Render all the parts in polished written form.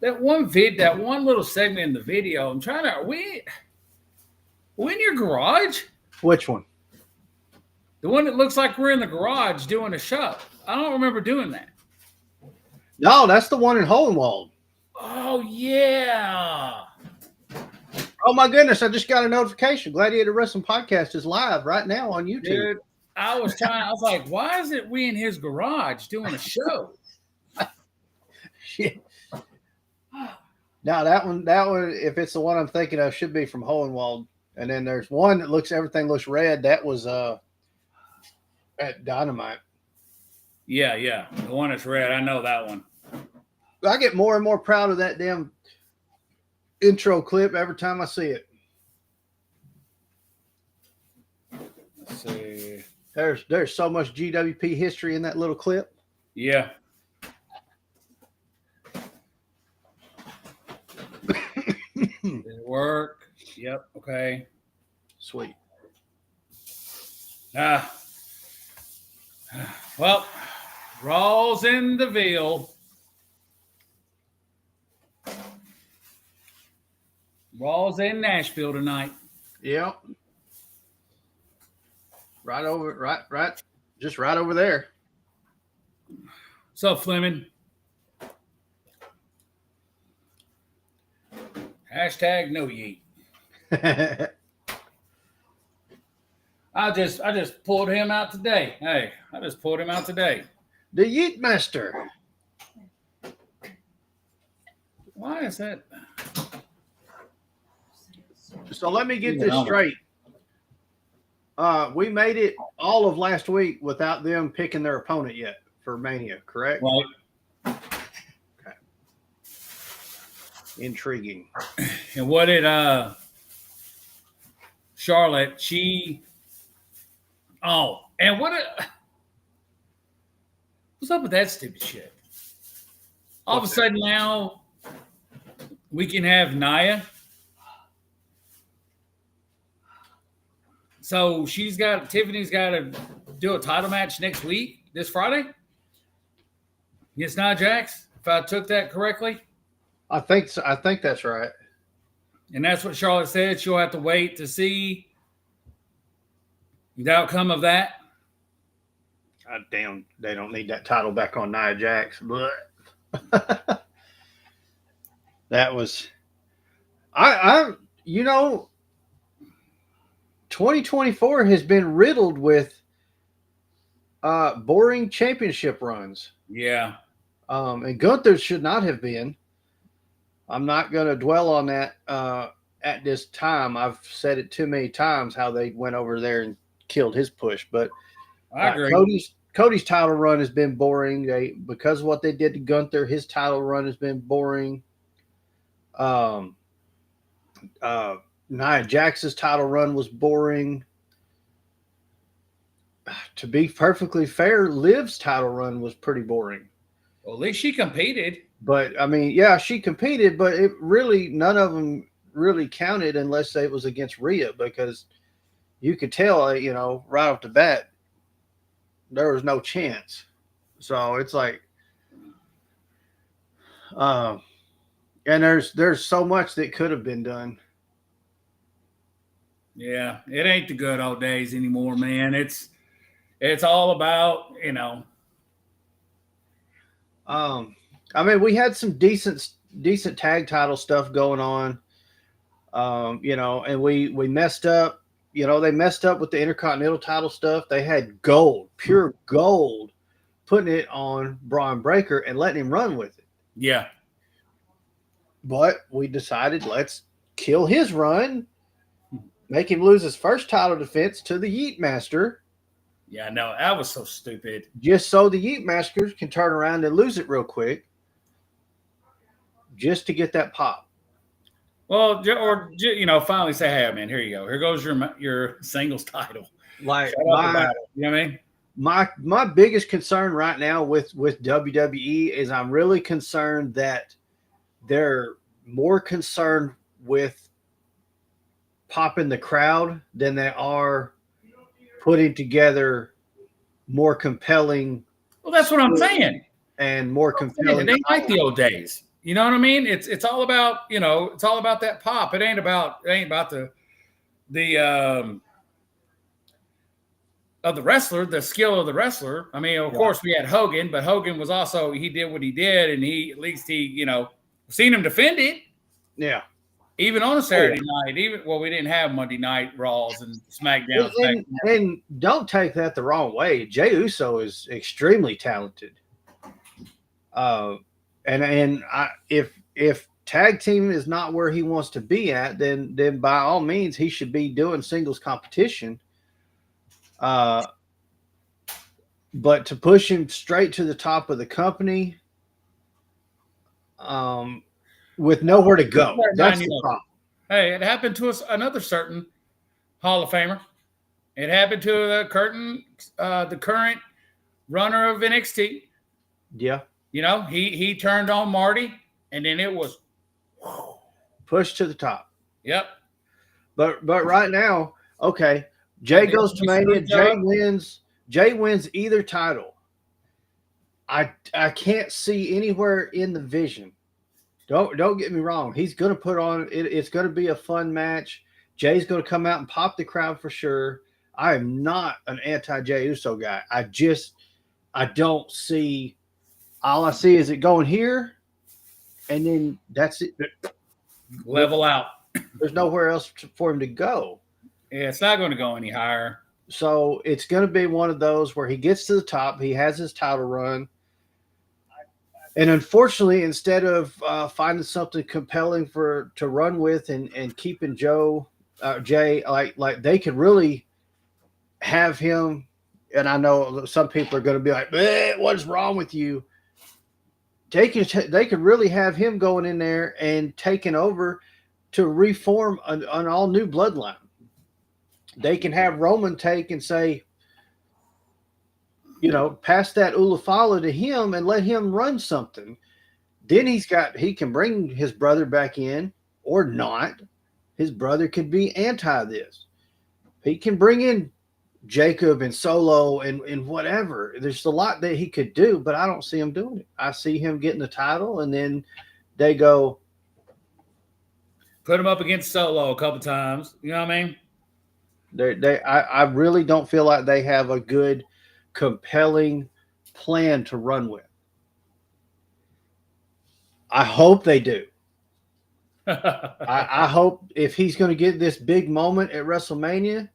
that one little segment in the video. I'm trying to. Are we in your garage? Which one? The one that looks like we're in the garage doing a show. I don't remember doing that. No, that's the one in Hohenwald. Oh, yeah. Oh, my goodness. I just got a notification. Gladiator Wrestling Podcast is live right now on YouTube. Dude, I was like, why is it we in his garage doing a show? Shit. Now, that one, if it's the one I'm thinking of, should be from Hohenwald. And then there's one that everything looks red. That was at Dynamite. Yeah. The one that's red. I know that one. I get more and more proud of that damn intro clip every time I see it. Let's see. There's so much GWP history in that little clip. Yeah. Did it work? Yep. Okay. Sweet. Well, Raw's in the Ville. Raw's in Nashville tonight. Yep. Right over there. What's up, Fleming? Hashtag no yeet. I just pulled him out today. Hey, I just pulled him out today. The Yeet Master. Why is that? So let me get this straight. We made it all of last week without them picking their opponent yet for Mania, correct? Right. Okay. Intriguing. And what did Charlotte? And what's up with that stupid shit? All of a sudden now we can have Nia. So Tiffany's got to do a title match next week, this Friday, against Nia Jax, if I took that correctly. I think so. I think that's right. And that's what Charlotte said. She'll have to wait to see the outcome of that. God damn, they don't need that title back on Nia Jax. But that was, 2024 has been riddled with boring championship runs. Yeah. And Gunther should not have been. I'm not going to dwell on that at this time. I've said it too many times how they went over there and killed his push. But I agree. Cody's title run has been boring. Because of what they did to Gunther, his title run has been boring. Nia Jax's title run was boring. To be perfectly fair, Liv's title run was pretty boring. Well, at least she competed. But, I mean, yeah, she competed, but none of them really counted unless it was against Rhea, because you could tell, right off the bat, there was no chance. So it's like, and there's so much that could have been done. Yeah, it ain't the good old days anymore, man. It's all about, I mean, we had some decent tag title stuff going on, and we messed up. They messed up with the Intercontinental title stuff. They had pure gold, putting it on Braun Breaker and letting him run with it. Yeah. But we decided, let's kill his run, make him lose his first title defense to the Yeet Master. Yeah, no, that was so stupid. Just so the Yeet Masters can turn around and lose it real quick, just to get that pop. Well, or finally say, "Hey, man, here you go. Here goes your singles title." Like, you know what I mean? My biggest concern right now with WWE is I'm really concerned that they're more concerned with popping the crowd than they are putting together more compelling. Well, that's what I'm saying. and more compelling. It ain't like the old days. You know what I mean? It's all about, it's all about that pop. It ain't about the of the wrestler, the skill of the wrestler. I mean, of course we had Hogan, but Hogan was also, he did what he did, and he seen him defend it. Yeah. Even on a Saturday night, we didn't have Monday Night Raws and SmackDown. And don't take that the wrong way. Jey Uso is extremely talented. If tag team is not where he wants to be at, then by all means he should be doing singles competition. But to push him straight to the top of the company, with nowhere to go, that's the problem. Hey, it happened to us, another certain Hall of Famer. It happened to the current runner of NXT. Yeah. He turned on Marty, and then it was pushed to the top. Yep. But right now, okay, Jey goes to Mania. Jey wins either title. I can't see anywhere in the vision. Don't get me wrong. He's going to put on it. It's going to be a fun match. Jay's going to come out and pop the crowd for sure. I am not an anti-Jey Uso guy. I don't see. All I see is it going here, and then that's it. Level out. There's nowhere else for him to go. Yeah, it's not going to go any higher. So it's going to be one of those where he gets to the top. He has his title run. And unfortunately, instead of finding something compelling to run with and keeping Jay, like they could really have him. And I know some people are going to be like, what is wrong with you? They could really have him going in there and taking over to reform an all new bloodline. They can have Roman take and say, pass that Ulafala to him and let him run something. Then he can bring his brother back in or not. His brother could be anti this. He can bring in Jacob and Solo and whatever. There's a lot that he could do, but I don't see him doing it. I see him getting the title, and then they go put him up against Solo a couple times. You know what I mean? I really don't feel like they have a good, compelling plan to run with. I hope they do. I hope if he's going to get this big moment at WrestleMania,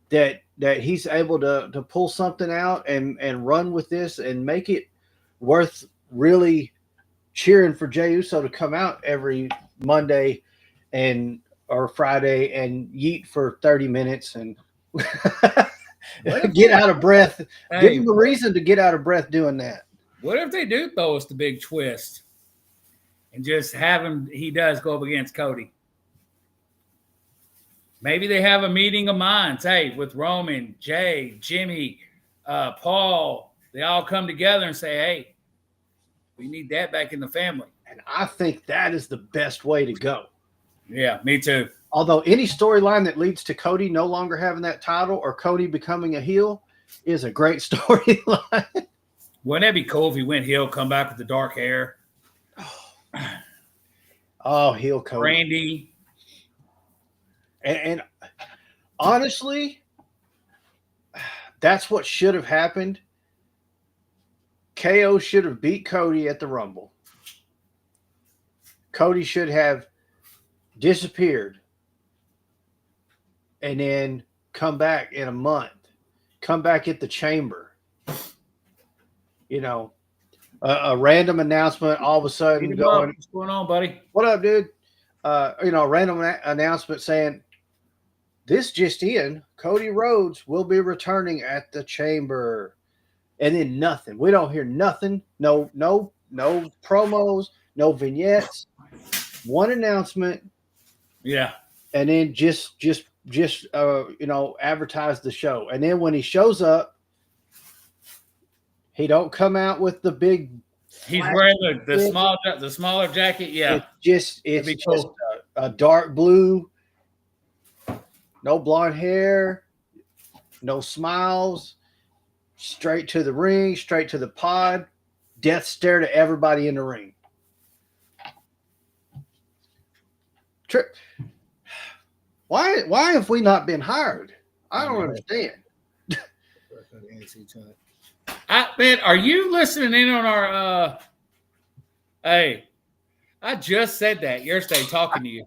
that he's able to pull something out and run with this and make it worth really cheering for Jey Uso to come out every Monday or Friday and yeet for 30 minutes and get out of breath. Hey, give him a reason to get out of breath doing that. What if they do throw us the big twist and just have him, he does go up against Cody? Maybe they have a meeting of minds. Hey, with Roman, Jay, Jimmy, Paul, they all come together and say, hey, we need that back in the family. And I think that is the best way to go. Yeah, me too. Although any storyline that leads to Cody no longer having that title or Cody becoming a heel is a great storyline. Wouldn't that be cool if he went heel, come back with the dark hair? Oh, heel Cody. Randy. And honestly, that's what should have happened. KO should have beat Cody at the Rumble. Cody should have disappeared and then come back in a month. Come back at the Chamber. A random announcement all of a sudden going, what's going on, buddy? What up, dude? A random announcement saying, this just in, Cody Rhodes will be returning at the Chamber. And then nothing. We don't hear nothing. No promos, no vignettes. One announcement. Yeah. And then just advertise the show. And then when he shows up, he don't come out with the big. He's wearing the smaller jacket. Yeah. It's cool. just a dark blue. No blonde hair, no smiles, straight to the ring, straight to the pod. death stare to everybody in the ring. Why have we not been hired? I don't understand. Man, are you listening in on our hey, I just said that yesterday talking to you.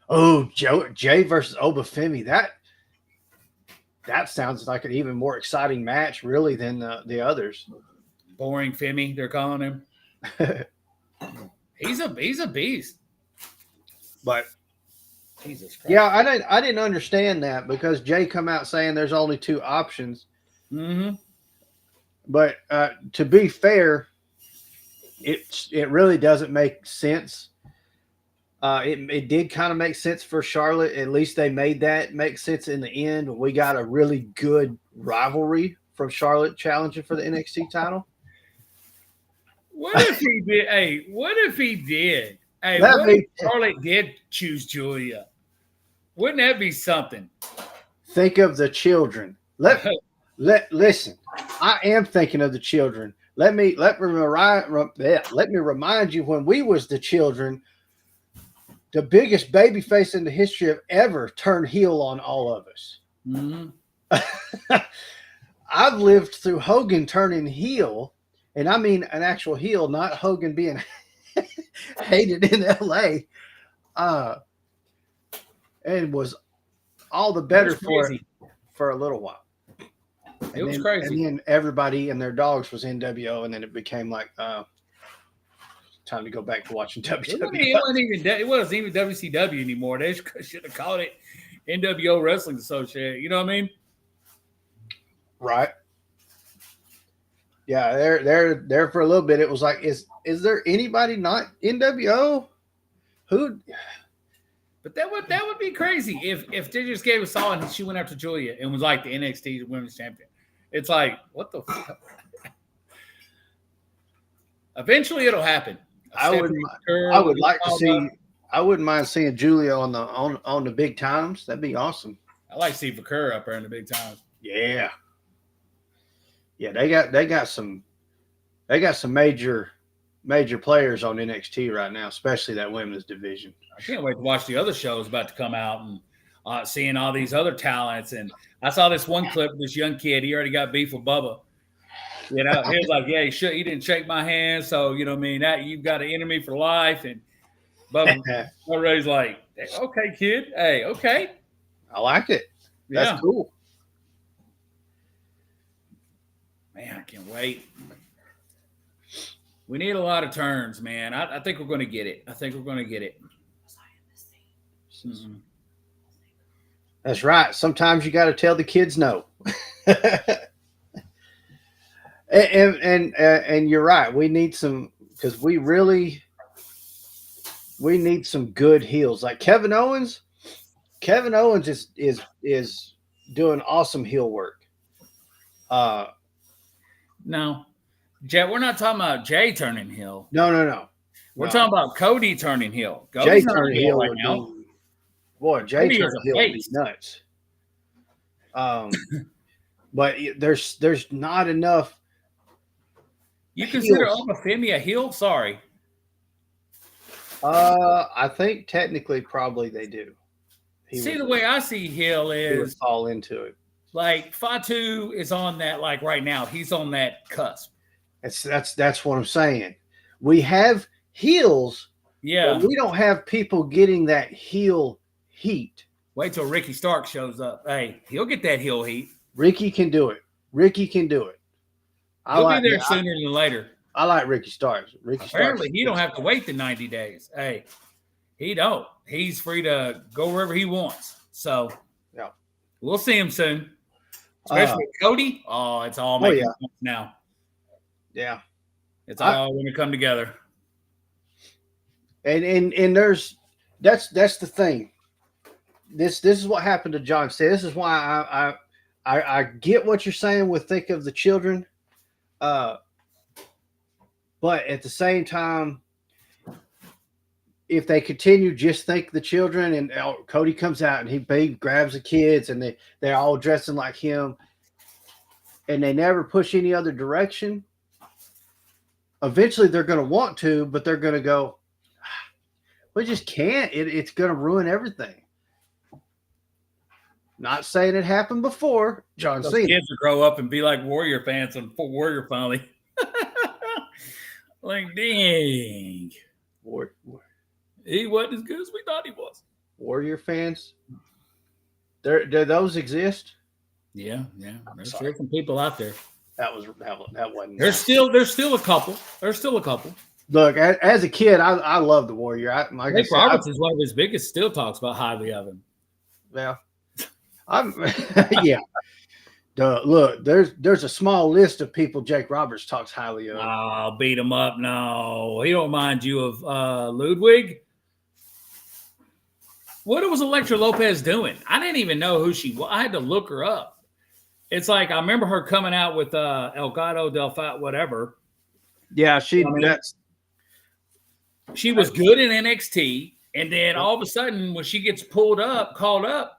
Oh, Jay versus Obafemi. That sounds like an even more exciting match, really, than the others. Boring Femi, they're calling him. He's a beast. But Jesus Christ. yeah, I didn't understand that because Jay come out saying there's only 2 options. Mm-hmm. But to be fair, it really doesn't make sense. It did kind of make sense for Charlotte. At least they made that make sense in the end. We got a really good rivalry from Charlotte challenging for the NXT title. What if he did? Hey, what if he did? Hey, what if Charlotte did choose Julia? Wouldn't that be something? Think of the children. Listen. I am thinking of the children. Let me remind you when we was the children. The biggest babyface in the history of ever turned heel on all of us. Mm-hmm. I've lived through Hogan turning heel, and I mean an actual heel, not Hogan being hated in LA. And was all the better for a little while. It was crazy. And then everybody and their dogs was NWO, and then it became like time to go back to watching WWE. It wasn't even WCW anymore. They should have called it NWO Wrestling Association. You know what I mean? Right. Yeah, there for a little bit. It was like, is there anybody not NWO? Who? But that would be crazy if they just gave us all and she went after Julia and was like the NXT Women's Champion. It's like, what the fuck? Eventually it'll happen. I wouldn't mind seeing Julia on the big times. That'd be awesome. I like Steve Kerr up there in the big times. Yeah. Yeah, they got some major players on NXT right now, especially that women's division. I can't wait to watch the other shows about to come out and seeing all these other talents. And I saw this one clip of this young kid. He already got beef with Bubba. You know, he was like, yeah, he didn't shake my hand. So, you know what I mean? That you've got an enemy for life. And Bubba already's like, okay, kid. Hey, okay. I like it. That's cool. Man, I can't wait. We need a lot of turns, man. I think we're going to get it. Mm-hmm. That's right. Sometimes you got to tell the kids no. and you're right. We need some, because we need some good heels. Like Kevin Owens. Kevin Owens is doing awesome heel work. No, Jay, we're not talking about Jay turning heel. No. We're talking about Cody turning heel. Jay turning heel right now. Boy, Jay turning heel would be nuts. But there's not enough. You consider Obafemi a heel? Sorry. I think technically probably they do. The way I see heel is he would fall into it. Like Fatu is on that, like right now, he's on that cusp. That's what I'm saying. We have heels, but we don't have people getting that heel heat. Wait till Ricky Stark shows up. Hey, he'll get that heel heat. Ricky can do it. He'll be there sooner than later. I like Ricky Stark. Apparently, he don't have to wait the 90 days. Hey, he don't. He's free to go wherever he wants. So, yeah, we'll see him soon. Especially Cody. Oh, it's all making sense now. Yeah. It's all going to come together. And there's that's the thing. This is what happened to John Cena. This is why I get what you're saying with think of the children. But at the same time, if they continue, just think the children, and Cody comes out and he grabs the kids and they're all dressing like him, and they never push any other direction. eventually they're going to want to, but they're going to go, we just can't. It's going to ruin everything. Not saying it happened before, John Those Cena. kids will grow up and be like Warrior fans and Warrior finally. Like, dang. He wasn't as good as we thought he was. Warrior fans? Do those exist? Yeah. There's still some people out there. That wasn't. There's still a couple. Look, as a kid, I love the Warrior. Nick Roberts is one of his biggest. Still talks about highly of him. Yeah, yeah. Look, there's a small list of people Jake Roberts talks highly of. Oh, beat him up. No, he don't mind you of Ludwig. What was Elektra Lopez doing? I didn't even know who she was. I had to look her up. It's like I remember her coming out with El Gato del Fat, whatever. Yeah, she was good in NXT, and then all of a sudden when she gets called up,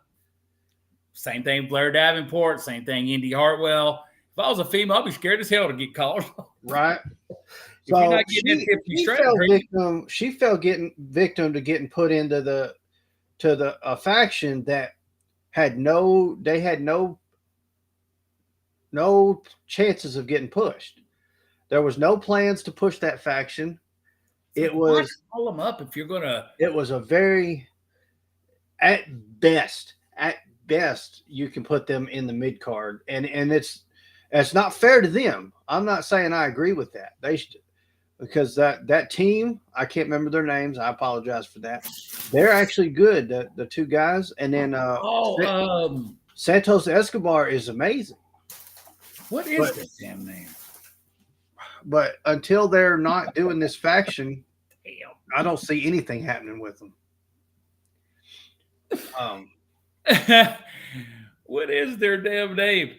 same thing Blair Davenport, same thing Indy Hartwell. If I was a female, I'd be scared as hell to get called. Right. So she fell victim to getting put into a faction that had no chances of getting pushed. There was no plans to push that faction. It was call them up if you're gonna. It was a very, at best you can put them in the mid card, and it's not fair to them. I'm not saying I agree with that. Because that team, I can't remember their names. I apologize for that. They're actually good. The two guys, and then Santos Escobar is amazing. What is this damn name? But until they're not doing this faction, I don't see anything happening with them. What is their damn name?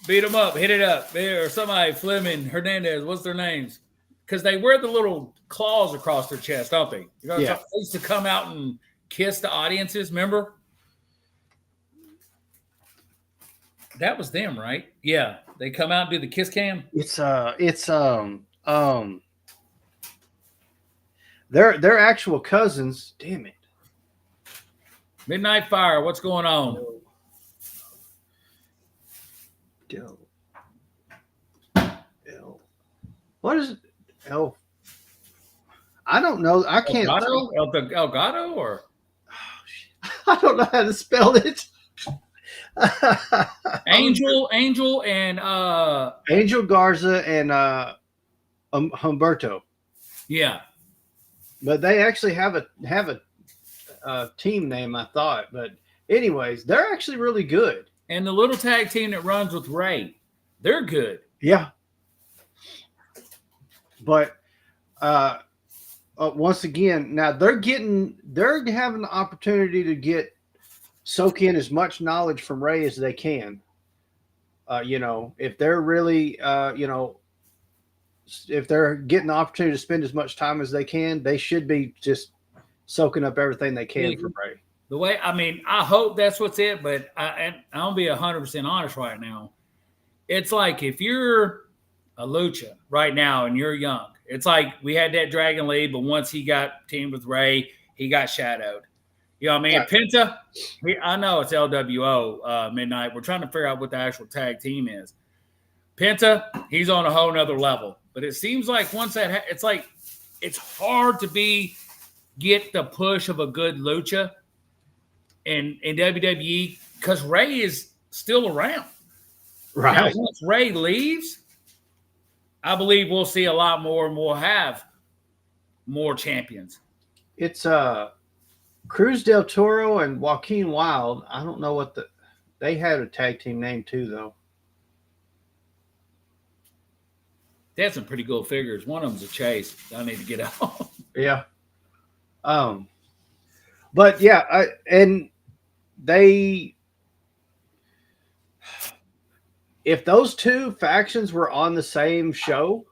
Beat them up, hit it up. There, somebody, Fleming, Hernandez, what's their names? Because they wear the little claws across their chest, don't they? You know, yeah. They used to come out and kiss the audiences, remember? That was them, right? Yeah. They come out and do the kiss cam. They're actual cousins. Damn it. Midnight Fire, what's going on? What is it? L? I don't know. I can't. El Gato or? Oh, shit. I don't know how to spell it. Angel and Angel Garza and Humberto. Yeah, but they actually have a team name, I thought. But anyways, they're actually really good. And the little tag team that runs with Ray, they're good. Yeah. But once again, now they're having the opportunity to soak in as much knowledge from Ray as they can. If they're really, if they're getting the opportunity to spend as much time as they can, they should be just soaking up everything they can from Ray. The way, I hope that's what's it, but I'll be 100% honest right now. It's like if you're a lucha right now and you're young, it's like we had that Dragon League, but once he got teamed with Ray, he got shadowed. You know what I mean? Yeah. Penta, I know it's LWO Midnight. We're trying to figure out what the actual tag team is. Penta, he's on a whole nother level. But it seems like once that it's like it's hard to get the push of a good lucha in WWE because Ray is still around. Right. Now, once Ray leaves, I believe we'll see a lot more and we'll have more champions. It's Cruz del Toro and Joaquin Wilde. I don't know what they had a tag team name too, though. They had some pretty cool figures. One of them's a Chase. I need to get out. Yeah. But yeah, if those two factions were on the same show,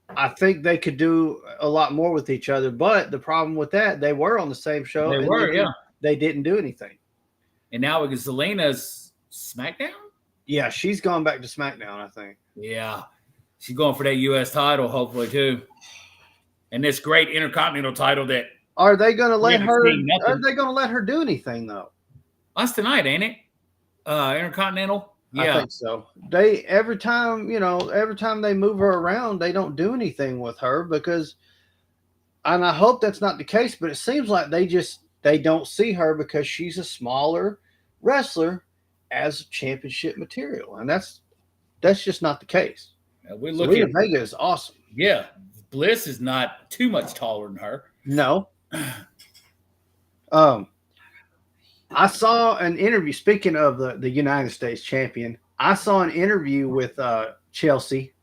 I think they could do a lot more with each other. But the problem with that, they were on the same show. They didn't do anything. And now because Zelina's SmackDown? Yeah, she's gone back to SmackDown, I think. Yeah. She's going for that U.S. title, hopefully, too. And this great Intercontinental title that are they going to let her? Are they going to let her do anything though? That's tonight, ain't it? Intercontinental. Yeah, I think so. They every time they move her around, they don't do anything with her because, and I hope that's not the case. But it seems like they don't see her because she's a smaller wrestler as championship material, and that's just not the case. We look at Vega is awesome. Yeah, Bliss is not too much taller than her. No. I saw an interview. Speaking of the United States champion, I saw an interview with Chelsea,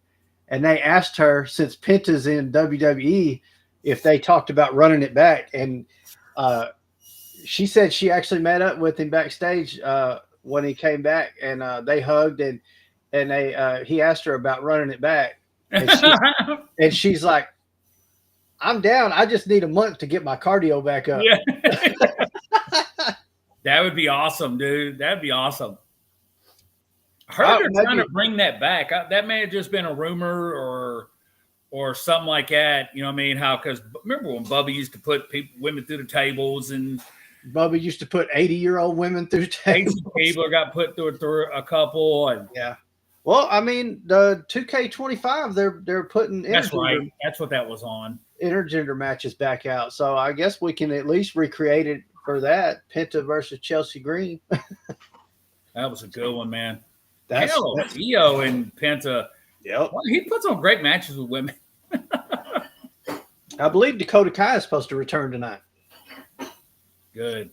and they asked her, since Penta's in WWE, if they talked about running it back, and she said she actually met up with him backstage when he came back, and they hugged, and he asked her about running it back, and she's like, "I'm down. I just need a month to get my cardio back up." Yeah. That would be awesome, dude. That'd be awesome. I heard they're trying to bring that back. That may have just been a rumor or something like that. You know what I mean? Because remember when Bubba used to put women through the tables, and Bubba used to put 80-year-old women through tables. People got put through a couple, and yeah. Well, I mean, the 2K25, they're putting. That's right. That's what that was on. Intergender matches back out, so I guess we can at least recreate it for that. Penta versus Chelsea Green. That was a good one, man. That's Io and Penta. Yep. Well, he puts on great matches with women. I believe Dakota Kai is supposed to return tonight. Good.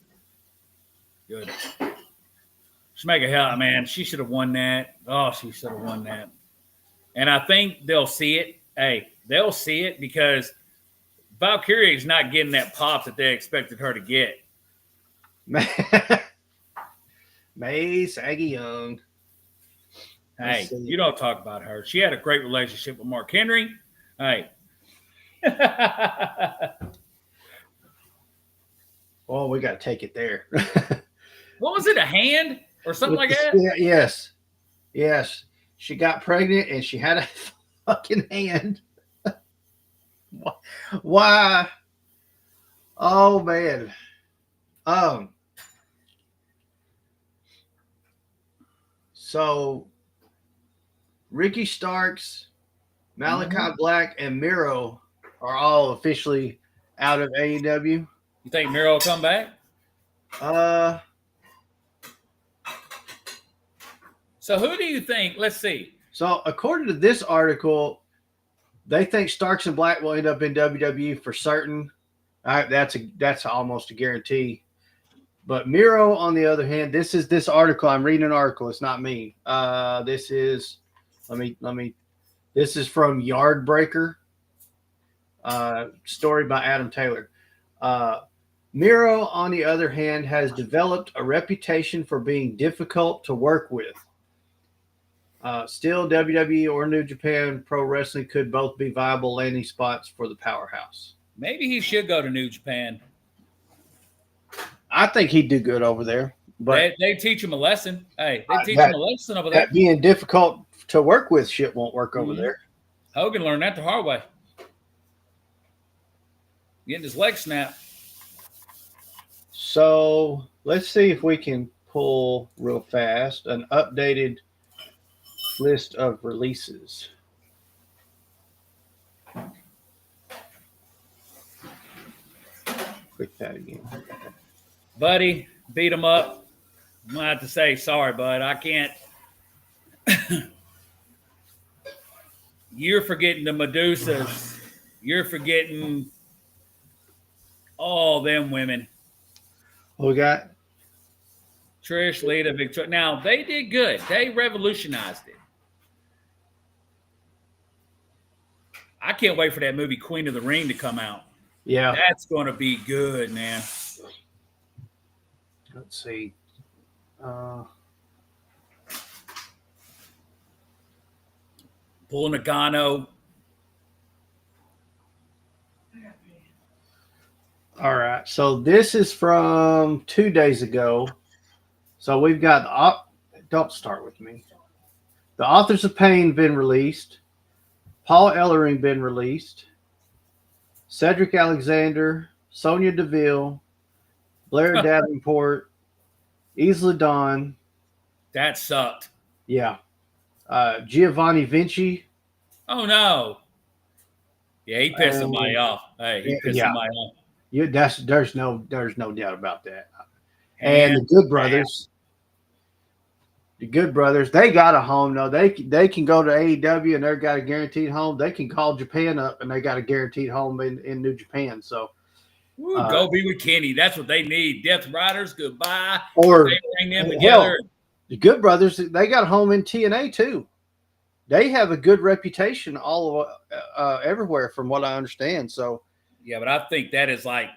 Schmega, man, she should have won that. Oh, she should have won that. And I think they'll see it. Hey, they'll see it because Valkyrie is not getting that pop that they expected her to get. May Saggy Young. Hey, you don't talk about her. She had a great relationship with Mark Henry. Hey. Well, we got to take it there. What was it, a hand or something like that? Yeah, yes. She got pregnant and she had a fucking hand. Why? Oh, man. So Ricky Starks, Malachi Black, and Miro are all officially out of AEW. You think Miro will come back? So who do you think? Let's see. So according to this article, they think Starks and Black will end up in WWE for certain. That's almost a guarantee. But Miro, on the other hand, this is this article. I'm reading an article. It's not me. This is This is from Yardbreaker. Story by Adam Taylor. Miro, on the other hand, has developed a reputation for being difficult to work with. Still, WWE or New Japan Pro Wrestling could both be viable landing spots for the powerhouse. Maybe he should go to New Japan. I think he'd do good over there. But they teach him a lesson. Hey, they teach him a lesson over there. That being difficult to work with shit won't work over there. Hogan learned that the hard way. Getting his leg snapped. So let's see if we can pull real fast an updated list of releases. Click that again. Buddy, beat him up. I'm going to have to say, sorry, bud. I can't. You're forgetting the Medusas. You're forgetting all them women. We got Trish, Lita, Victoria. Now, they did good. They revolutionized it. I can't wait for that movie Queen of the Ring to come out. Yeah. That's going to be good, man. Let's see. Bull Nagano. All right. So this is from 2 days ago. So we've got don't start with me. The Authors of Pain been released. Paul Ellering been released. Cedric Alexander, Sonya Deville, Blair Davenport, Isla Dawn. That sucked. Yeah. Giovanni Vinci. Oh no. Yeah, he pissed somebody off. Hey, he pissed somebody off. Yeah, there's no doubt about that. And the Good Brothers. The Good Brothers, they got a home though. They can go to AEW and they've got a guaranteed home. They can call Japan up and they got a guaranteed home in New Japan. So go be with Kenny. That's what they need. Death Riders, goodbye. Or they bring them together. The Good Brothers, they got a home in TNA too. They have a good reputation all everywhere, from what I understand. So yeah, but I think that is like,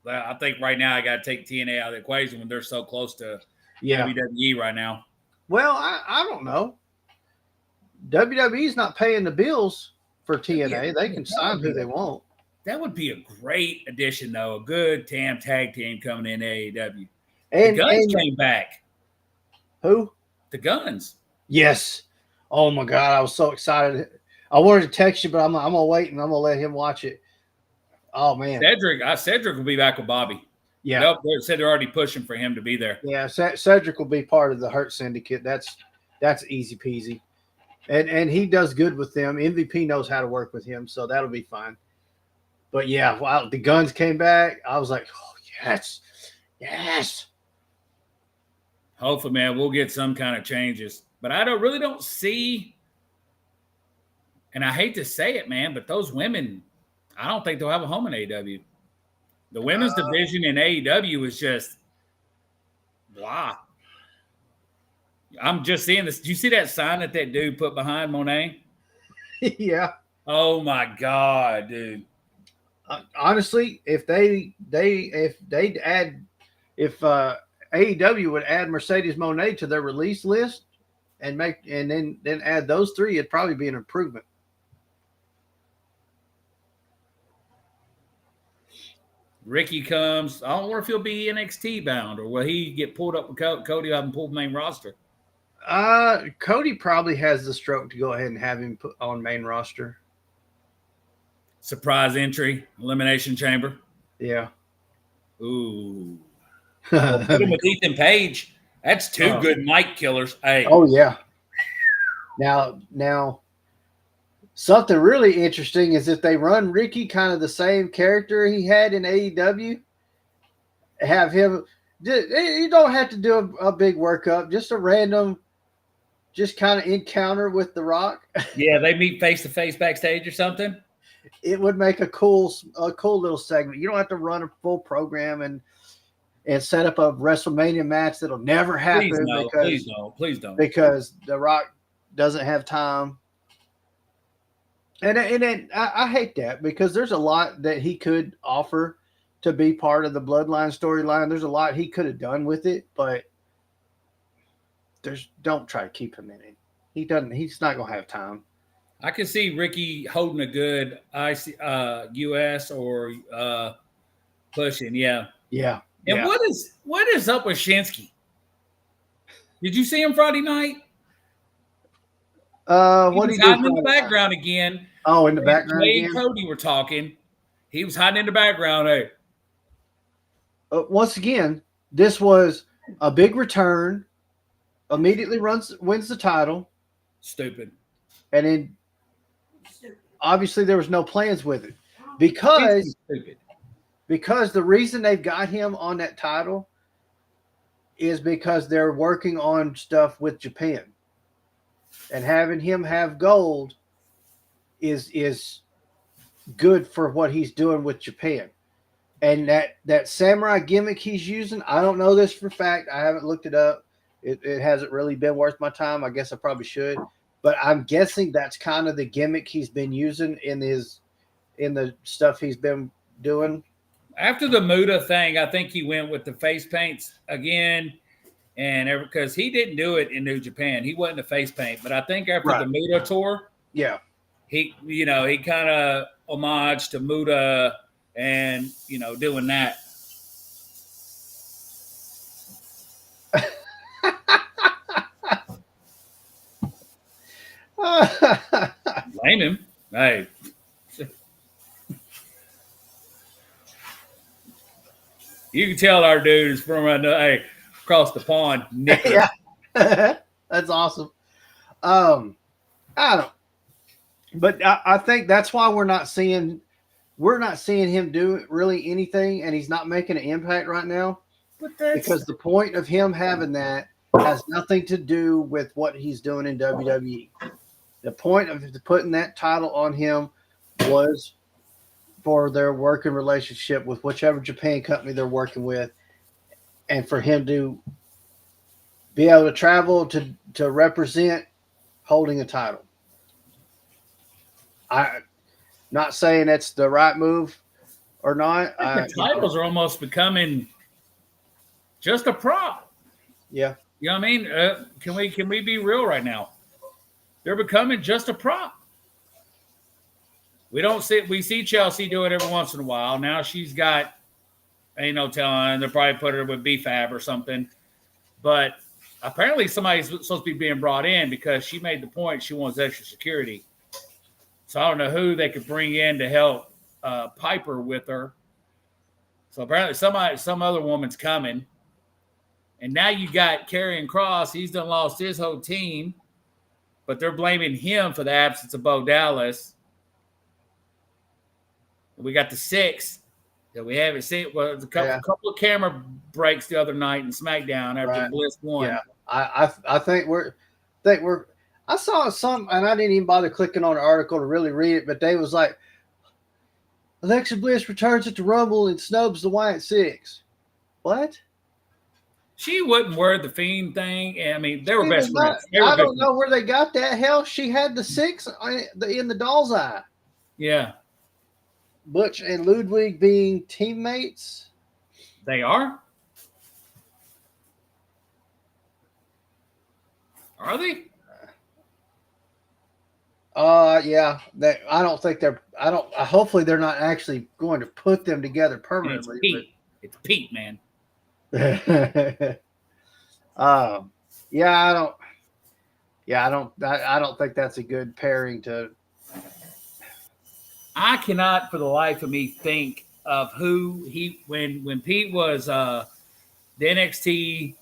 I think right now I got to take TNA out of the equation when they're so close to WWE right now. Well, I don't know. WWE's not paying the bills for TNA. They can sign who they want. That would be a great addition, though. A good tag team coming in AEW. And the Guns came back. Who? The Guns. Yes. Oh my God, I was so excited. I wanted to text you, but I'm gonna wait and I'm gonna let him watch it. Oh man, Cedric will be back with Bobby. Yeah, they said they're already pushing for him to be there. Yeah, Cedric will be part of the Hurt Syndicate. That's easy peasy, and he does good with them. MVP knows how to work with him, so that'll be fine. But yeah, wow, the Guns came back. I was like, oh yes. Hopefully, man, we'll get some kind of changes. But I really don't see, and I hate to say it, man, but those women, I don't think they'll have a home in AEW. The women's division in AEW is just blah. I'm just seeing this. Did you see that sign that dude put behind Monet? Yeah. Oh my God, dude. Honestly, if AEW would add Mercedes Moné to their release list and then add those three, it'd probably be an improvement. Ricky comes. I don't know if he'll be NXT bound or will he get pulled up with Cody up and pulled main roster? Cody probably has the stroke to go ahead and have him put on main roster. Surprise entry, Elimination Chamber. Yeah. Ooh. Put him with Ethan Page. That's two good mic killers. Hey. Oh yeah. Now, something really interesting is if they run Ricky kind of the same character he had in AEW, have him. You don't have to do a big workup, just a random, just kind of encounter with The Rock. Yeah, they meet face to face backstage or something. It would make a cool little segment. You don't have to run a full program and set up a WrestleMania match that'll never happen. Please don't. Because The Rock doesn't have time. And I hate that because there's a lot that he could offer to be part of the Bloodline storyline. There's a lot he could have done with it, but don't try to keep him in it. He's not going to have time. I can see Ricky holding a good US or pushing. Yeah. Yeah. And what is up with Shinsuke? Did you see him Friday night? What he hiding in the background again. Oh, in the background again? Cody were talking. He was hiding in the background. Hey. Once again, this was a big return. Immediately wins the title. Stupid. And then obviously there was no plans with it. Because the reason they've got him on that title is because they're working on stuff with Japan. And having him have gold is good for what he's doing with Japan. And that samurai gimmick he's using, I don't know this for a fact. I haven't looked it up. It hasn't really been worth my time. I guess I probably should. But I'm guessing that's kind of the gimmick he's been using in the stuff he's been doing. After the Muda thing, I think he went with the face paints again. And because he didn't do it in New Japan, he wasn't a face paint. But I think after the Muda tour, he kind of homage to Muda and doing that. Blame him. Hey. You can tell our dude is from across the pond. Yeah. That's awesome. I don't, but I think that's why we're not seeing him do really anything, and he's not making an impact right now. Because the point of him having that has nothing to do with what he's doing in WWE. The point of putting that title on him was for their working relationship with whichever Japan company they're working with, and for him to be able to travel to represent holding a title. I'm not saying that's the right move or not. The titles are almost becoming just a prop. Yeah. You know what I mean? Can we be real right now? They're becoming just a prop. We see Chelsea do it every once in a while. Now she's got, ain't no telling, they'll probably put her with BFAB or something. But apparently somebody's supposed to be being brought in because she made the point she wants extra security. So I don't know who they could bring in to help Piper with her. So apparently some other woman's coming. And now you got Karrion Kross. He's done lost his whole team. But they're blaming him for the absence of Bo Dallas. We got the 6 that we haven't seen. Well, a couple of camera breaks the other night in SmackDown after Bliss won. Yeah, I think I saw some, and I didn't even bother clicking on the article to really read it, but they was like, Alexa Bliss returns at the Rumble and snubs the Wyatt 6. What? She wouldn't wear the Fiend thing. I mean, they were best friends. I don't know where they got that. Hell, she had the 6 in the doll's eye. Yeah. Butch and Ludwig being teammates. They are? Are they? Yeah. I don't think they're. Hopefully, they're not actually going to put them together permanently. It's Pete, man. Yeah, I don't think that's a good pairing to. I cannot for the life of me think of who when Pete was the NXT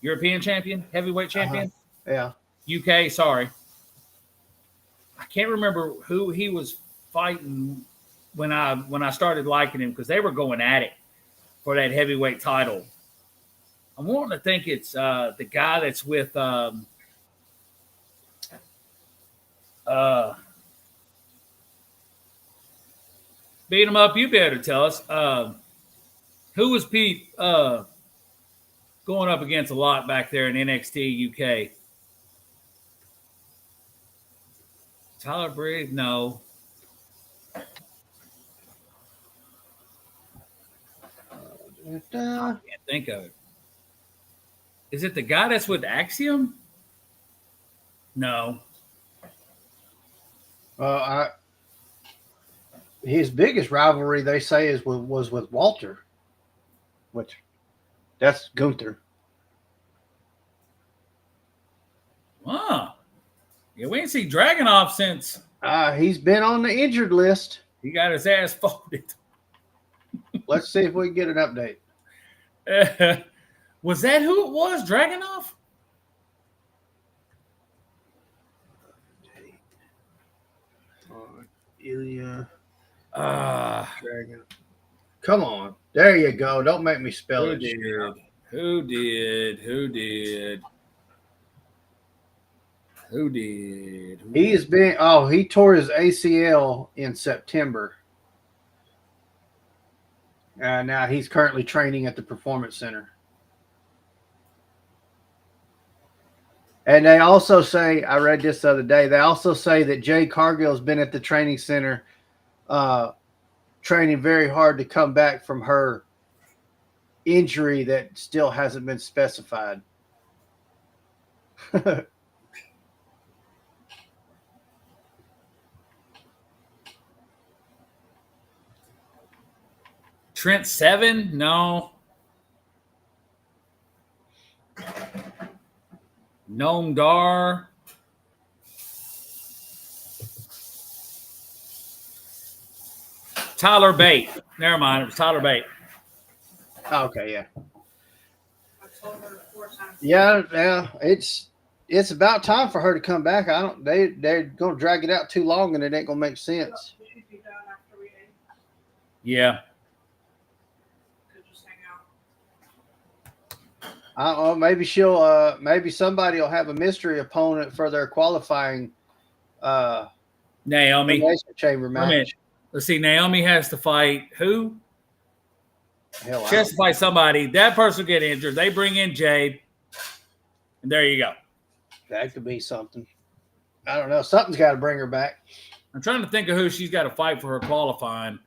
European champion, heavyweight champion. Yeah. UK, sorry. I can't remember who he was fighting when I started liking him because they were going at it for that heavyweight title. I'm wanting to think it's the guy that's with beat him up. You better tell us. Who was Pete going up against a lot back there in NXT UK? Tyler Breeze? No. I can't think of it. Is it the guy that's with Axiom? No. His biggest rivalry, they say, was with Walter, which that's Gunther. Wow. Yeah, we ain't seen Dragunov since. He's been on the injured list. He got his ass folded. Let's see if we can get an update. Was that who it was, Dragunov? Ilya. Dragon. Come on. There you go. Don't make me spell it. Who did? He tore his ACL in September. Now he's currently training at the Performance Center. And they also say, I read this the other day, they also say that Jade Cargill's been at the training center training very hard to come back from her injury that still hasn't been specified. Trent Seven? No. Noam Dar. Tyler Bate. Never mind. It was Tyler Bate. Okay, yeah. Yeah. It's about time for her to come back. They're gonna drag it out too long, and it ain't gonna make sense. Yeah. Maybe maybe somebody will have a mystery opponent for their qualifying Naomi chamber match. Let's see. Naomi has to fight who? Hell, she has to fight somebody. That person will get injured. They bring in Jade, and there you go. That could be something. I don't know. Something's got to bring her back. I'm trying to think of who she's got to fight for her qualifying.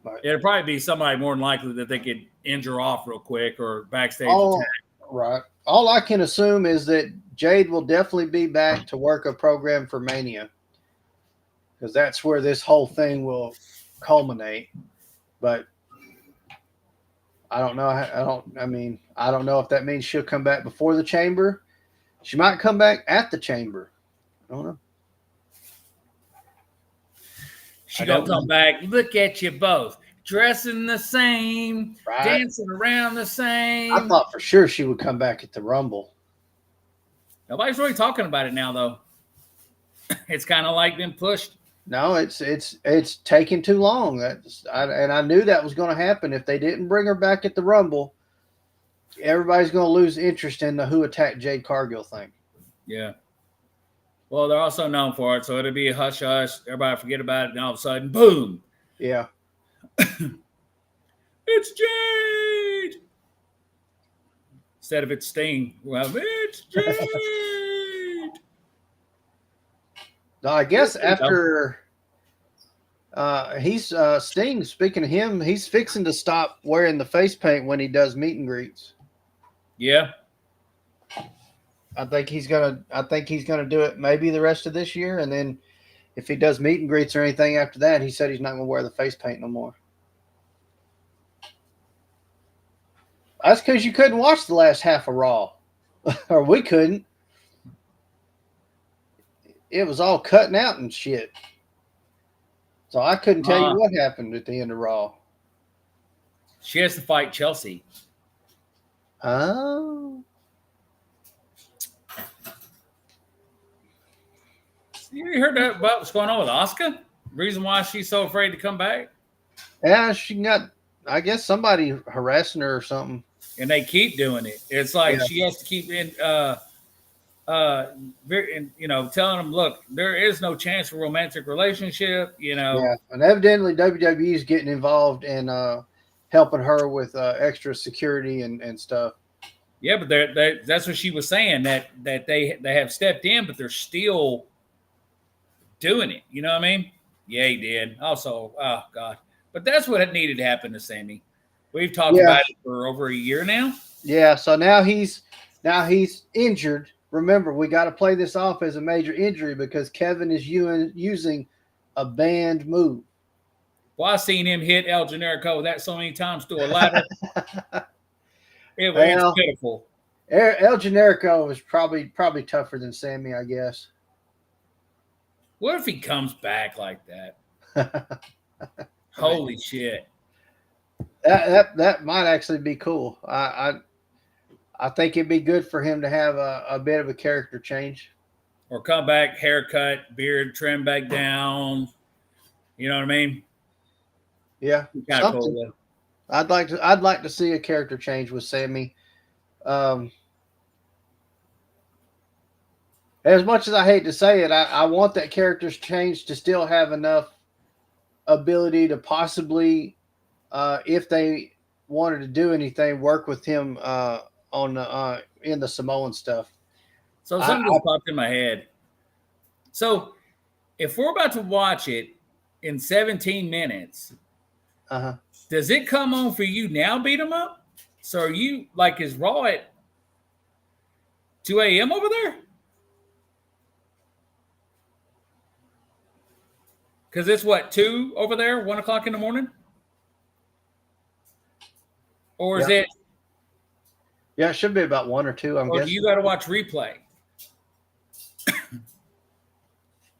Right. It'll probably be somebody more than likely that they could injure off real quick or backstage attack. Right. All I can assume is that Jade will definitely be back to work a program for Mania, because that's where this whole thing will culminate. But I don't know. I don't know if that means she'll come back before the chamber. She might come back at the chamber. I don't know. She gonna come back. Look at you both dressing the same, right, dancing around the same. I thought for sure she would come back at the Rumble. Nobody's really talking about it now, though. It's kind of like been pushed. No, it's taking too long. And I knew that was going to happen. If they didn't bring her back at the Rumble, everybody's going to lose interest in the Who Attacked Jade Cargill thing. Yeah. Well, they're also known for it, so it'll be a hush-hush. Everybody forget about it, and all of a sudden, boom. Yeah. It's Jade! Instead of it's Sting. Well, it's Jade! No, I guess after he's Sting, speaking of him, he's fixing to stop wearing the face paint when he does meet and greets. Yeah. I think he's gonna do it maybe the rest of this year, and then if he does meet and greets or anything after that, he said he's not gonna wear the face paint no more. That's because you couldn't watch the last half of Raw, or we couldn't. It was all cutting out and shit, so I couldn't tell you what happened at the end of Raw. She has to fight Chelsea. Oh. You heard that about what's going on with Asuka? Reason why she's so afraid to come back? Yeah, she got, I guess, somebody harassing her or something. And they keep doing it. It's like she has to keep telling them, look, there is no chance for romantic relationship, Yeah, and evidently WWE is getting involved in helping her with extra security and stuff. Yeah, but that's what she was saying, that they have stepped in, but they're still doing it. You know what I mean? Yeah, he did. Also, oh God. But that's what needed to happen to Sammy. We've talked about it for over a year now. Yeah, so now he's injured. Remember, we got to play this off as a major injury because Kevin is using a banned move. Well, I've seen him hit El Generico that so many times through a ladder. It's pitiful. El Generico is probably tougher than Sammy, I guess. What if he comes back like that? Holy shit. That might actually be cool. I think it'd be good for him to have a bit of a character change. Or come back, haircut, beard, trim back down. You know what I mean? Yeah. Kind of cool, though. I'd like to see a character change with Sammy. As much as I hate to say it, I want that character's change to still have enough ability to possibly, if they wanted to do anything, work with him on in the Samoan stuff. So something just popped in my head. So if we're about to watch it in 17 minutes, does it come on for you now, beat 'em up? So are you like, is Raw at 2 a.m. over there? Because it's what, 2 over there, 1 o'clock in the morning? Or is it? Yeah, it should be about 1 or 2, I'm guessing. You got to watch replay.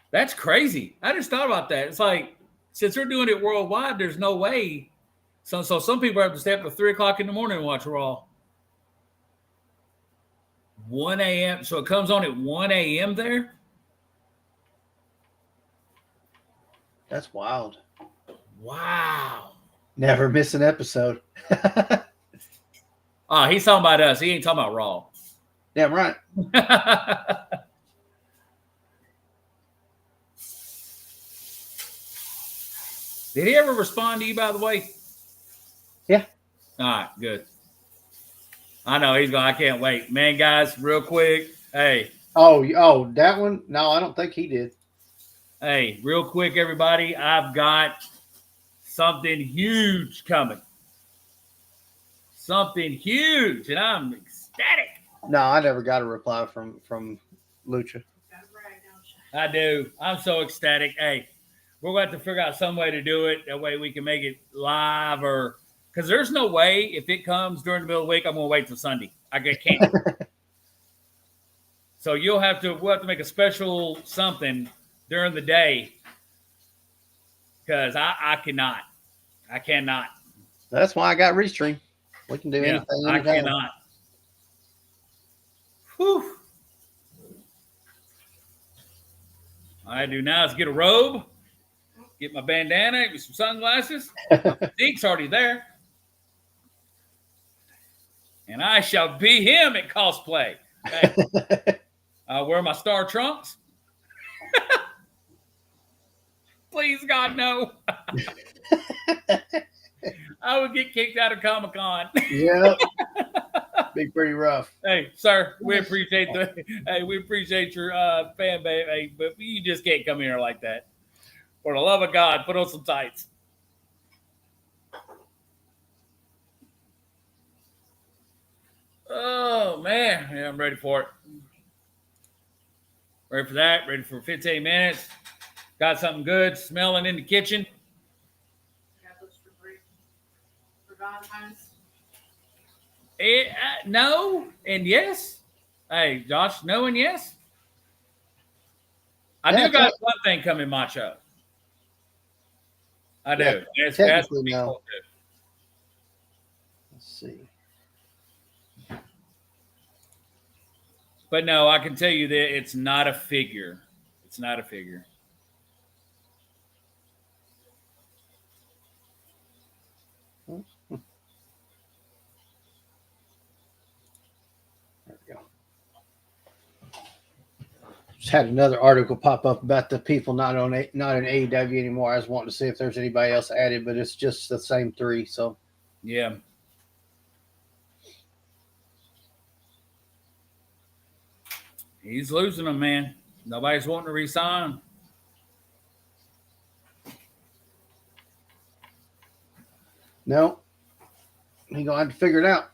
That's crazy. I just thought about that. It's like since they're doing it worldwide, there's no way. So some people have to stay up till 3 o'clock in the morning and watch Raw. 1 a.m. So it comes on at 1 a.m. there? That's wild. Wow. Never miss an episode. Oh, he's talking about us. He ain't talking about Raw. Damn right. Did he ever respond to you, by the way? Yeah. All right, good. I know he's going, I can't wait. Man, guys, real quick. Hey. Oh, that one? No, I don't think he did. Hey, real quick, everybody. I've got something huge coming. Something huge, and I'm ecstatic. No, I never got a reply from Lucha. I do. I'm so ecstatic. Hey, we're going to have to figure out some way to do it. That way we can make it live or – because there's no way if it comes during the middle of the week, I'm going to wait till Sunday. I can't. So we'll have to make a special something during the day because I cannot. I cannot. That's why I got Restream. We can do anything. I cannot. Whew. All I do now is get a robe, get my bandana, get me some sunglasses. My physique's already there. And I shall be him at cosplay. Okay. I'll wear my star trunks. Please, God, no. I would get kicked out of Comic-Con. Yeah. Be pretty rough. Hey, sir, we appreciate your fan base, hey, but you just can't come here like that. For the love of God, put on some tights. Oh man, yeah, I'm ready for it. Ready for that. Ready for 15 minutes. Got something good smelling in the kitchen. Got those for Valentine's. No and yes. Hey, Josh, no and yes. I do got one thing coming, Macho. I do. Yeah, that's what no. Cool. Let's see. But no, I can tell you that it's not a figure. It's not a figure. Just had another article pop up about the people not in AEW anymore. I was wanting to see if there's anybody else added, but it's just the same three. So yeah. He's losing them, man. Nobody's wanting to re-sign him. No. He's gonna have to figure it out.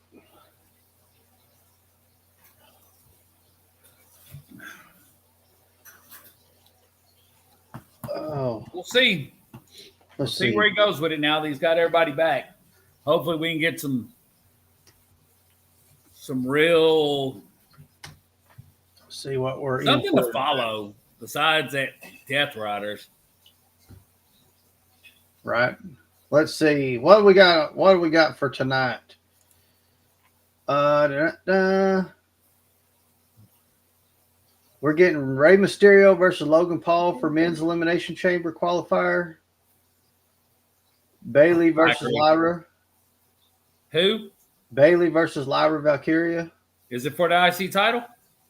Oh, we'll see. Let's see where he goes with it now that he's got everybody back. Hopefully we can get some real see what we're something to follow besides that Death Riders. Right. Let's see. What do we got for tonight? We're getting Rey Mysterio versus Logan Paul for men's elimination chamber qualifier. Bailey versus Lyra. Who? Bailey versus Lyra Valkyria. Is it for the IC title?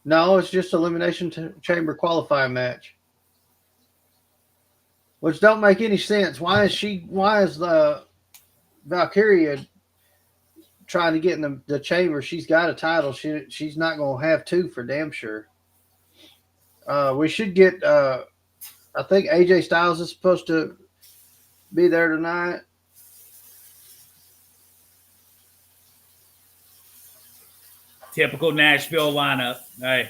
No, it's just elimination chamber qualifying match. Which don't make any sense. Why is Valkyria trying to get in the chamber? She's got a title. She's not going to have two for damn sure. We should get I think AJ Styles is supposed to be there tonight. Typical Nashville lineup. Hey.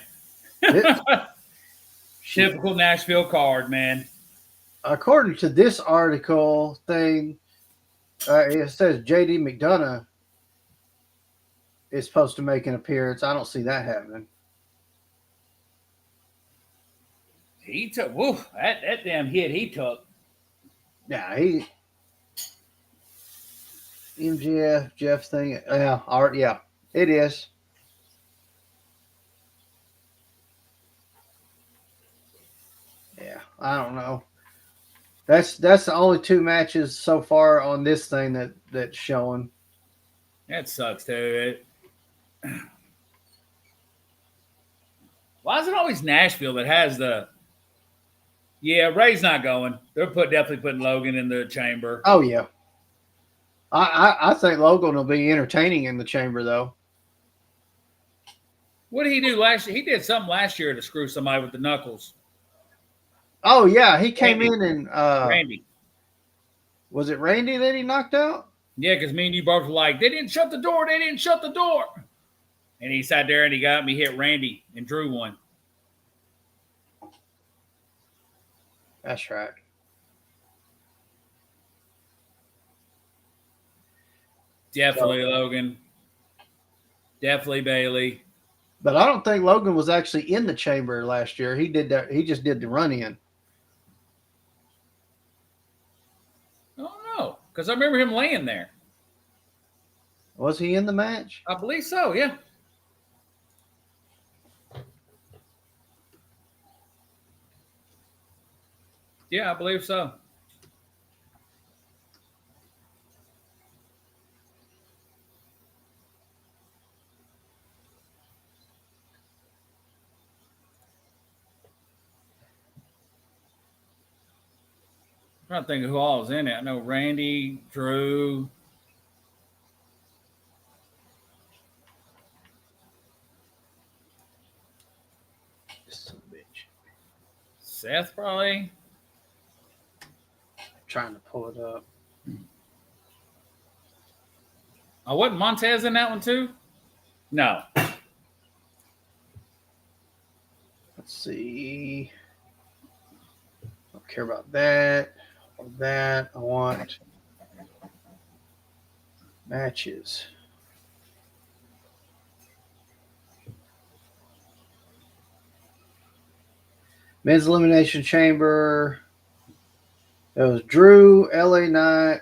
Typical Nashville card, man. According to this article thing, it says JD McDonough is supposed to make an appearance. I don't see that happening. He took that damn hit he took. Yeah, MJF Jeff thing. Yeah, all right, yeah, it is. Yeah, I don't know. That's the only two matches so far on this thing that's showing. That sucks, too. Why is it always Nashville that has the? Yeah, Ray's not going. They're definitely putting Logan in the chamber. Oh yeah, I think Logan will be entertaining in the chamber though. What did he do last year? He did something last year to screw somebody with the knuckles. Oh yeah, he came Randy. in and Randy. was it Randy that he knocked out? Yeah, because me and you both were like, they didn't shut the door. They didn't shut the door. And he sat there and he got me, hit Randy, and drew one. That's right. Definitely Logan. Definitely Bailey. But I don't think Logan was actually in the chamber last year. He did that. He just did the run in. I don't know, because I remember him laying there. Was he in the match? I believe so, yeah. Yeah, I believe so. I'm trying to think of who all was in it. I know Randy, Drew. Son of a bitch. Seth, probably. Trying to pull it up. Oh, wasn't Montez in that one too? No. Let's see. I don't care about that or that. I want matches. Men's Elimination Chamber. It was Drew, LA Knight,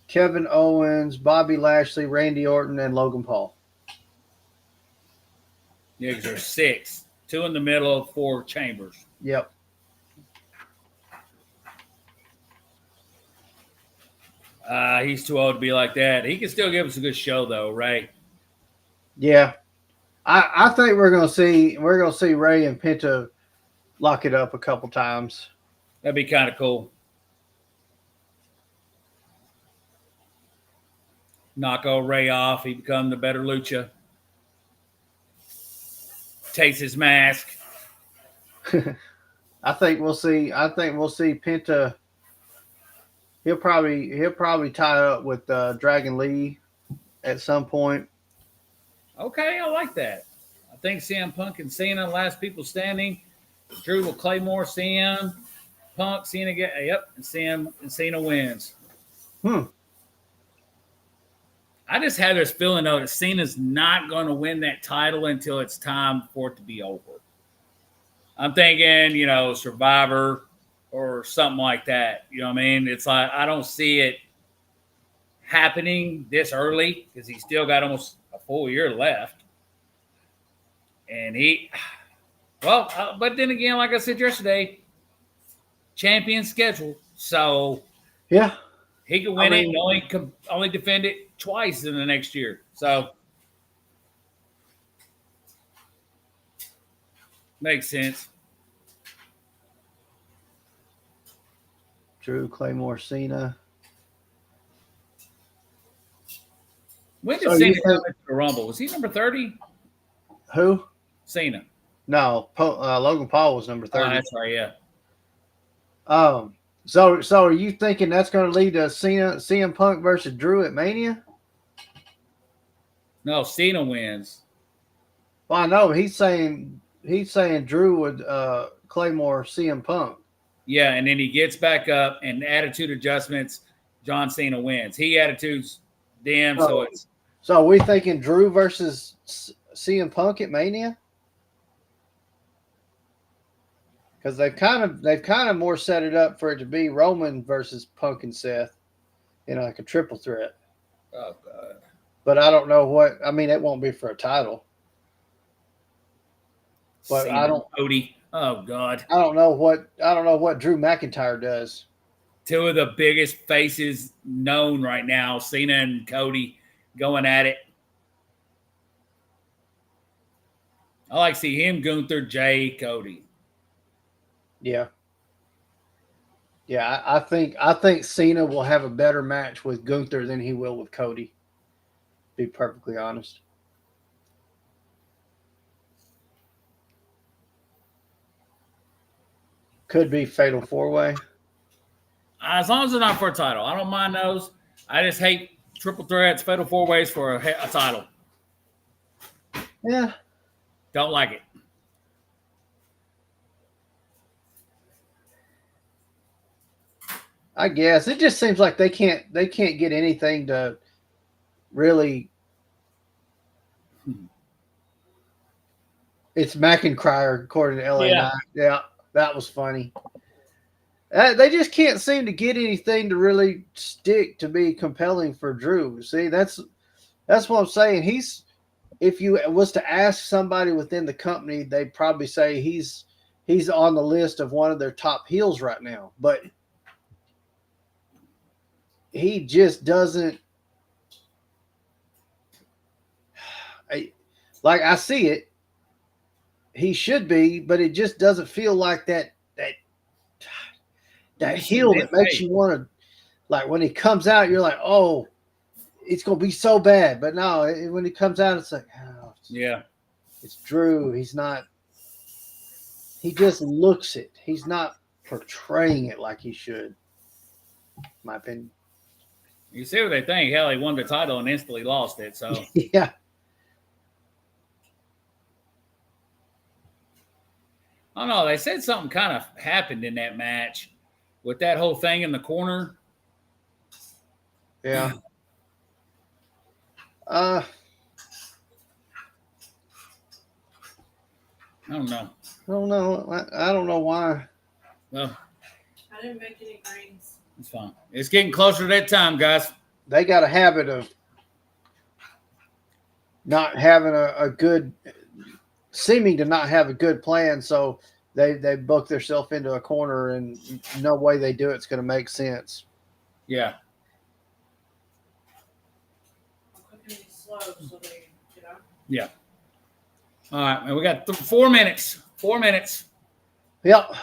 Kevin Owens, Bobby Lashley, Randy Orton, and Logan Paul. Yeah, because there's 6. 2 in the middle, 4 chambers. Yep. He's too old to be like that. He can still give us a good show, though, right? Yeah. I think we're gonna see Ray and Penta lock it up a couple times. That'd be kind of cool. Knock old Ray off. He become the better lucha. Takes his mask. I think we'll see Penta. He'll probably tie up with Dragon Lee at some point. Okay, I like that. I think CM Punk and Cena, last people standing. Drew will Claymore, CM, Punk, Cena get and Cena wins. I just had this feeling though that Cena's not going to win that title until it's time for it to be over. I'm thinking, Survivor or something like that. You know what I mean? It's like I don't see it happening this early because he's still got almost a full year left. And but then again, like I said yesterday, champion schedule. So yeah, he can win it and only defend it twice in the next year. So makes sense. Drew, Claymore, Cena. When did Cena come into the Rumble? Was he number 30? Who? Cena. No, Logan Paul was number 30. Oh, that's right, yeah. So are you thinking that's going to lead to CM Punk versus Drew at Mania? No, Cena wins. Well, I know he's saying Drew would Claymore CM Punk. Yeah, and then he gets back up and attitude adjustments. John Cena wins. He attitudes them, so it's. So are we thinking Drew versus CM Punk at Mania? because they've kind of more set it up for it to be Roman versus Punk and Seth, like a triple threat. Oh God! But I don't know what. I mean, it won't be for a title. But Cena I don't. Cody. Oh God! I don't know what Drew McIntyre does. Two of the biggest faces known right now, Cena and Cody, going at it. I like to see him, Gunther, Jay, Cody. Yeah. Yeah, I think Cena will have a better match with Gunther than he will with Cody. To be perfectly honest. Could be fatal 4-way. As long as it's not for a title, I don't mind those. I just hate triple threats, fatal 4-ways for a title. Yeah. Don't like it. I guess it just seems like they can't get anything to really. It's McIntyre, according to LA Knight. Yeah, that was funny. They just can't seem to get anything to really stick to be compelling for Drew. See, that's what I'm saying. If you was to ask somebody within the company, they'd probably say he's on the list of one of their top heels right now. But he just doesn't. I see it. He should be, but it just doesn't feel like that heel that makes you want to, like, when he comes out, you're like, oh, it's going to be so bad. But no, when he comes out, it's like, oh, it's Drew. He's not, he just looks it. He's not portraying it like he should, in my opinion. You see what they think. Hell, he won the title and instantly lost it. So yeah. I don't know. They said something kind of happened in that match with that whole thing in the corner. Yeah. I don't know. I don't know why. Well, I didn't make any greens. It's fine. It's getting closer to that time, guys. They got a habit of not having a good, seeming to not have a good plan, so they book themselves into a corner, and no way they do it's going to make sense. Yeah. I'm cooking these slow so they, Yeah. All right, man. We got 4 minutes. 4 minutes. Yep.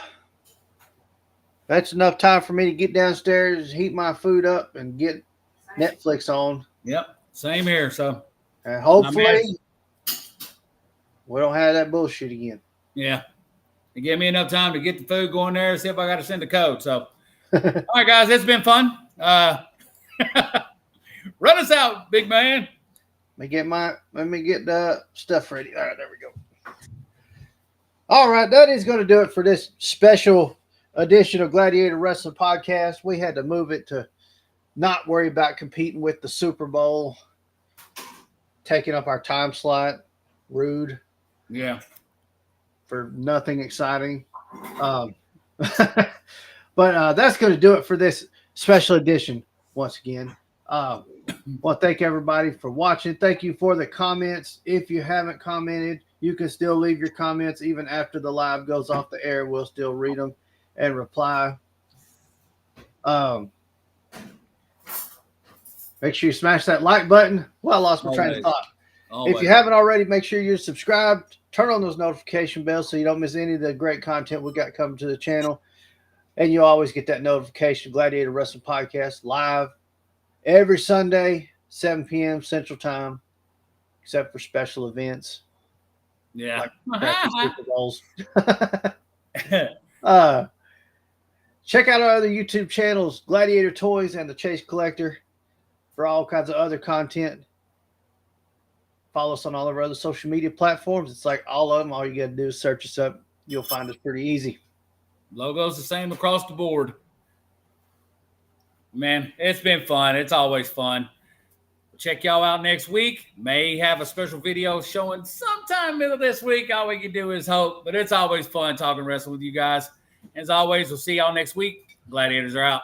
That's enough time for me to get downstairs, heat my food up, and get Netflix on. Yep. Same here. So, and hopefully we don't have that bullshit again. Yeah. It gave me enough time to get the food going there, see if I got to send a code. So, all right, guys, it's been fun. Run us out, big man. Let me get the stuff ready. All right, there we go. All right, that is going to do it for this special edition of Gladiator Wrestling Podcast. We had to move it to not worry about competing with the Super Bowl, taking up our time slot. Rude. Yeah. For nothing exciting. But that's going to do it for this special edition once again. Well, thank everybody for watching. Thank you for the comments. If you haven't commented, you can still leave your comments even after the live goes off the air. We'll still read them and reply. Make sure you smash that like button. Well, I lost my train of thought. If you haven't already, make sure you're subscribed. Turn on those notification bells so you don't miss any of the great content we got coming to the channel. And you always get that notification. Gladiator Wrestling Podcast live every Sunday, 7 p.m. Central Time, except for special events. Yeah. Like Super Bowls. Check out our other YouTube channels, Gladiator Toys and The Chase Collector, for all kinds of other content. Follow us on all of our other social media platforms. It's like all of them. All you got to do is search us up. You'll find us pretty easy. Logo's the same across the board. Man, it's been fun. It's always fun. check y'all out next week. May have a special video showing sometime middle of this week. All we can do is hope, but it's always fun talking wrestling with you guys. As always, we'll see y'all next week. Gladiators are out.